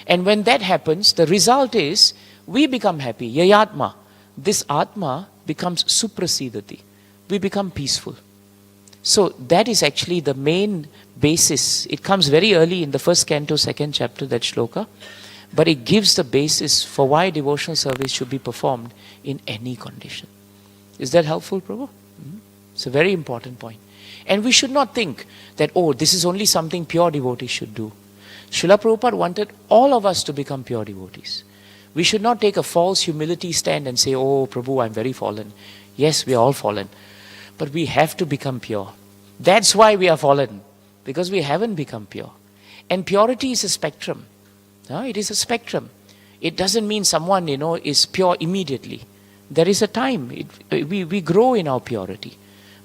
And when that happens, the result is we become happy. Yayatma. This Atma becomes suprasidati. We become peaceful. So that is actually the main basis. It comes very early in the first canto, second chapter, that shloka. But it gives the basis for why devotional service should be performed in any condition. Is that helpful, Prabhu? It's a very important point. And we should not think that, oh, this is only something pure devotees should do. Srila Prabhupada wanted all of us to become pure devotees. We should not take a false humility stand and say, oh, Prabhu, I'm very fallen. Yes, we are all fallen. But we have to become pure. That's why we are fallen. Because we haven't become pure. And purity is a spectrum. It is a spectrum. It doesn't mean someone, is pure immediately. There is a time. We grow in our purity.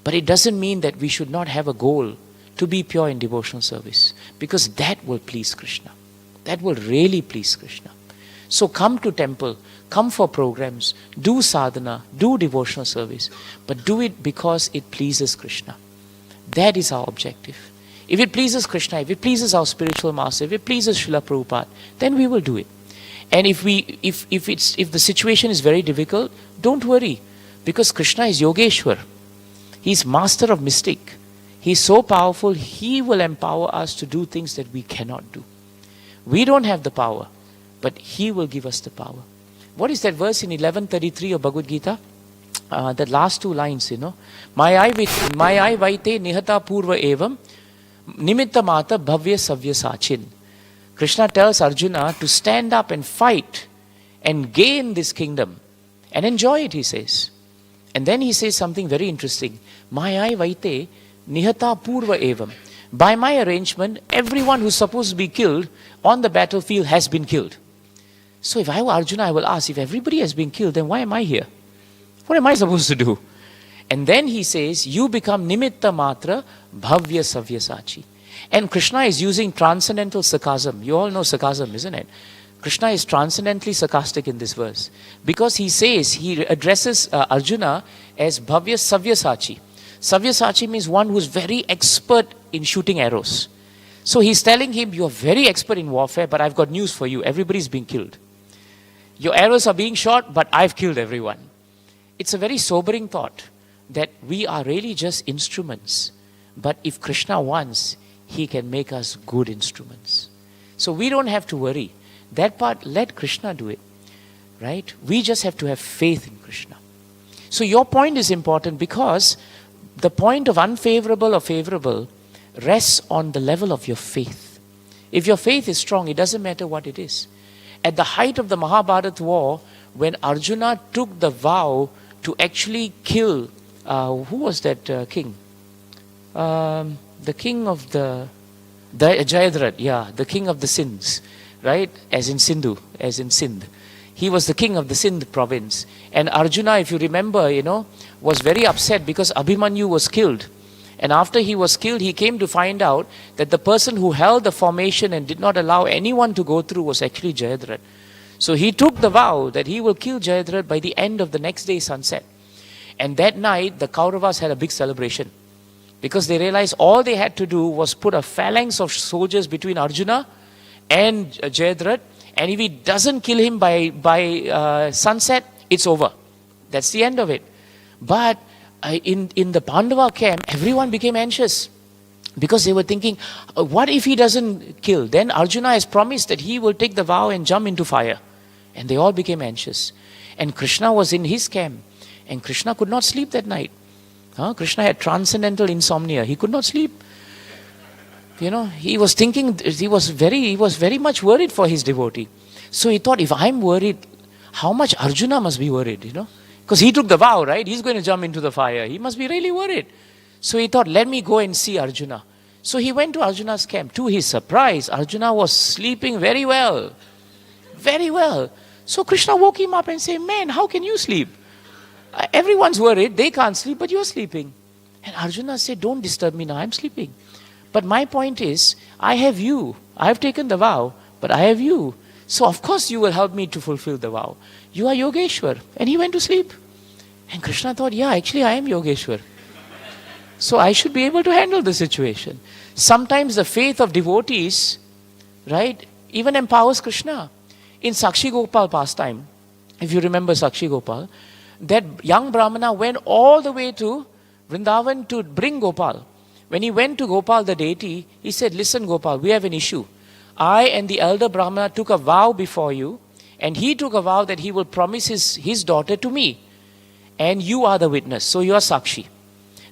But it doesn't mean that we should not have a goal to be pure in devotional service. Because that will please Krishna. That will really please Krishna. So come to temple, come for programs, do sadhana, do devotional service, but do it because it pleases Krishna. That is our objective. If it pleases Krishna, if it pleases our spiritual master, if it pleases Srila Prabhupada, then we will do it. And if the situation is very difficult, don't worry, because Krishna is Yogeshwar. He is master of mystic. He is so powerful, He will empower us to do things that we cannot do. We don't have the power, but He will give us the power. What is that verse in 11:33 of Bhagavad Gita? That last two lines, Mayai vaite nihata purva evam nimitta mata bhavya savya sachin. Krishna tells Arjuna to stand up and fight and gain this kingdom and enjoy it, he says. And then he says something very interesting. Mayai vaite nihata purva evam. By my arrangement, everyone who's supposed to be killed on the battlefield has been killed. So if I were Arjuna, I will ask, if everybody has been killed, then why am I here? What am I supposed to do? And then he says, you become nimitta matra bhavya savya sachi. And Krishna is using transcendental sarcasm. You all know sarcasm, isn't it? Krishna is transcendently sarcastic in this verse. Because he says, he addresses Arjuna as bhavya savya sachi. Savya sachi means one who's very expert in shooting arrows. So he's telling him, you're very expert in warfare, but I've got news for you. Everybody's being killed. Your arrows are being shot, but I've killed everyone. It's a very sobering thought that we are really just instruments. But if Krishna wants, He can make us good instruments. So we don't have to worry. That part, let Krishna do it. Right? We just have to have faith in Krishna. So your point is important because the point of unfavorable or favorable rests on the level of your faith. If your faith is strong, it doesn't matter what it is. At the height of the Mahabharata war, when Arjuna took the vow to actually kill, who was that king? The king of the Jayadratha, the king of the Sindhs, right? As in Sindhu, as in Sindh. He was the king of the Sindh province. And Arjuna, if you remember, was very upset because Abhimanyu was killed. And after he was killed, he came to find out that the person who held the formation and did not allow anyone to go through was actually Jayadratha. So he took the vow that he will kill Jayadratha by the end of the next day sunset. And that night, the Kauravas had a big celebration. Because they realized all they had to do was put a phalanx of soldiers between Arjuna and Jayadratha. And if he doesn't kill him by sunset, it's over. That's the end of it. But in the Pandava camp, everyone became anxious. Because they were thinking, what if he doesn't kill? Then Arjuna has promised that he will take the vow and jump into fire. And they all became anxious. And Krishna was in his camp. And Krishna could not sleep that night. Krishna had transcendental insomnia. He could not sleep. He was thinking, he was very much worried for his devotee. So he thought, if I'm worried, how much Arjuna must be worried, Because he took the vow, right? He's going to jump into the fire. He must be really worried. So he thought, let me go and see Arjuna. So he went to Arjuna's camp. To his surprise, Arjuna was sleeping very well. Very well. So Krishna woke him up and said, man, how can you sleep? Everyone's worried. They can't sleep, but you're sleeping. And Arjuna said, don't disturb me now. I'm sleeping. But my point is, I have you. I have taken the vow, but I have you. So of course you will help me to fulfill the vow. You are Yogeshwar. And he went to sleep. And Krishna thought, yeah, actually I am Yogeshwar. So I should be able to handle the situation. Sometimes the faith of devotees, right, even empowers Krishna. In Sakshi Gopal pastime, if you remember Sakshi Gopal, that young Brahmana went all the way to Vrindavan to bring Gopal. When he went to Gopal, the deity, he said, listen Gopal, we have an issue. I and the elder Brahmana took a vow before you, and he took a vow that he will promise his daughter to me. And you are the witness, so you are Sakshi.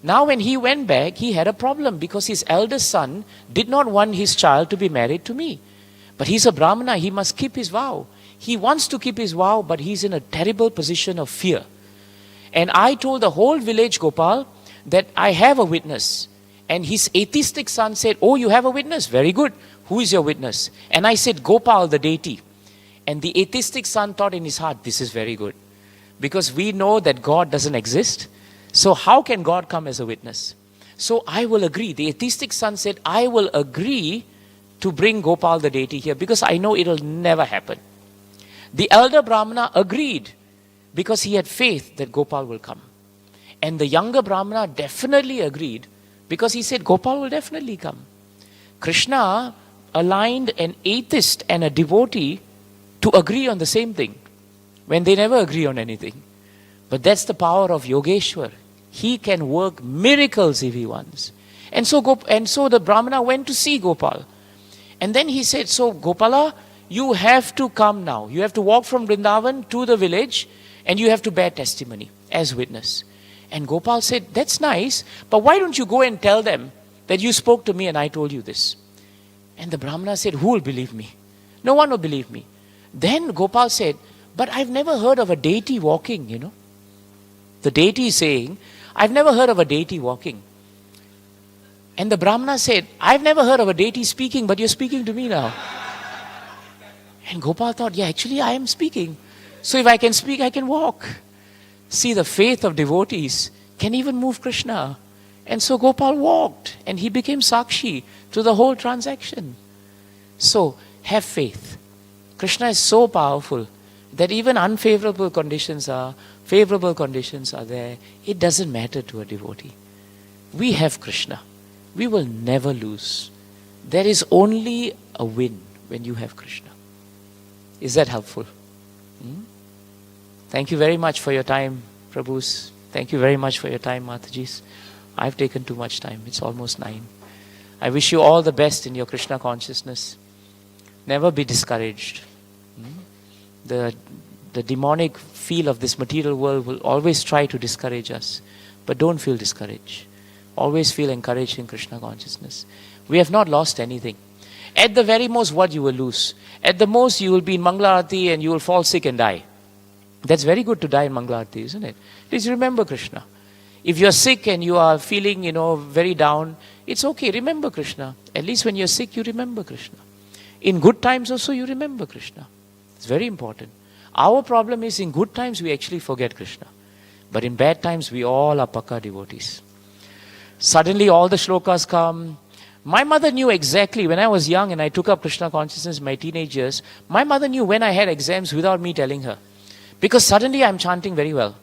Now when he went back, he had a problem because his eldest son did not want his child to be married to me. But he's a Brahmana, he must keep his vow. He wants to keep his vow, but he's in a terrible position of fear. And I told the whole village, Gopal, that I have a witness. And his atheistic son said, oh, you have a witness? Very good. Who is your witness? And I said, Gopal, the deity. And the atheistic son thought in his heart, this is very good. Because we know that God doesn't exist. So how can God come as a witness? So I will agree. The atheistic son said, I will agree to bring Gopal the deity here because I know it will never happen. The elder Brahmana agreed because he had faith that Gopal will come. And the younger Brahmana definitely agreed because he said Gopal will definitely come. Krishna aligned an atheist and a devotee to agree on the same thing when they never agree on anything. But that's the power of Yogeshwar. He can work miracles if he wants. And so the Brahmana went to see Gopal. And then he said, so Gopala, you have to come now. You have to walk from Vrindavan to the village and you have to bear testimony as witness. And Gopal said, that's nice, but why don't you go and tell them that you spoke to me and I told you this? And the Brahmana said, who will believe me? No one will believe me. Then Gopal said, but I've never heard of a deity walking, The deity is saying, I've never heard of a deity walking. And the Brahmana said, I've never heard of a deity speaking, but you're speaking to me now. And Gopal thought, yeah, actually I am speaking. So if I can speak, I can walk. See, the faith of devotees can even move Krishna. And so Gopal walked and he became Sakshi to the whole transaction. So have faith. Krishna is so powerful that even unfavorable conditions are, favorable conditions are there. It doesn't matter to a devotee. We have Krishna. We will never lose. There is only a win when you have Krishna. Is that helpful? Thank you very much for your time, Prabhus. Thank you very much for your time, Matajis. I've taken too much time. It's almost 9. I wish you all the best in your Krishna consciousness. Never be discouraged. The demonic feel of this material world will always try to discourage us. But don't feel discouraged. Always feel encouraged in Krishna consciousness. We have not lost anything. At the very most, what you will lose? At the most, you will be in Mangala-arati and you will fall sick and die. That's very good to die in Mangala-arati, isn't it? Please remember Krishna. If you're sick and you are feeling, very down, it's okay. Remember Krishna. At least when you're sick, you remember Krishna. In good times also, you remember Krishna. It's very important. Our problem is in good times, we actually forget Krishna. But in bad times, we all are Pakka devotees. Suddenly, all the shlokas come. My mother knew exactly, when I was young and I took up Krishna consciousness in my teenage years, my mother knew when I had exams without me telling her. Because suddenly I'm chanting very well.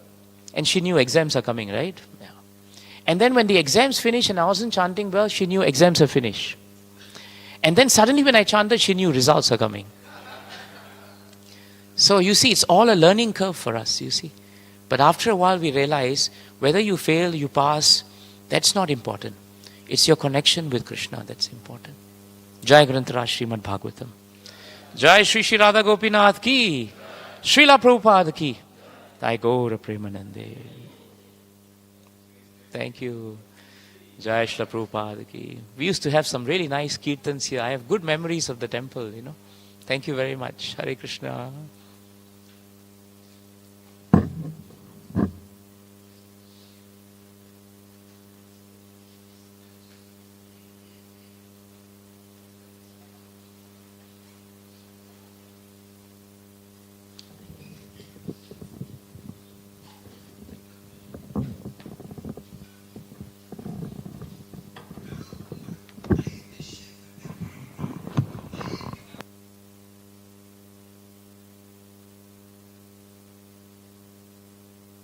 And she knew exams are coming, right? Yeah. And then when the exams finished and I wasn't chanting well, she knew exams are finished. And then suddenly when I chanted, she knew results are coming. So you see, it's all a learning curve for us, you see. But after a while we realize, whether you fail, you pass, that's not important. It's your connection with Krishna that's important. Jai Granthara Srimad-Bhagavatam. Jai Shri Shri Radha Gopinath ki. Srila Prabhupada ki. Thy Gaura Premanande. Thank you. Jai Srila Prabhupada ki. We used to have some really nice kirtans here. I have good memories of the temple, Thank you very much. Hare Krishna.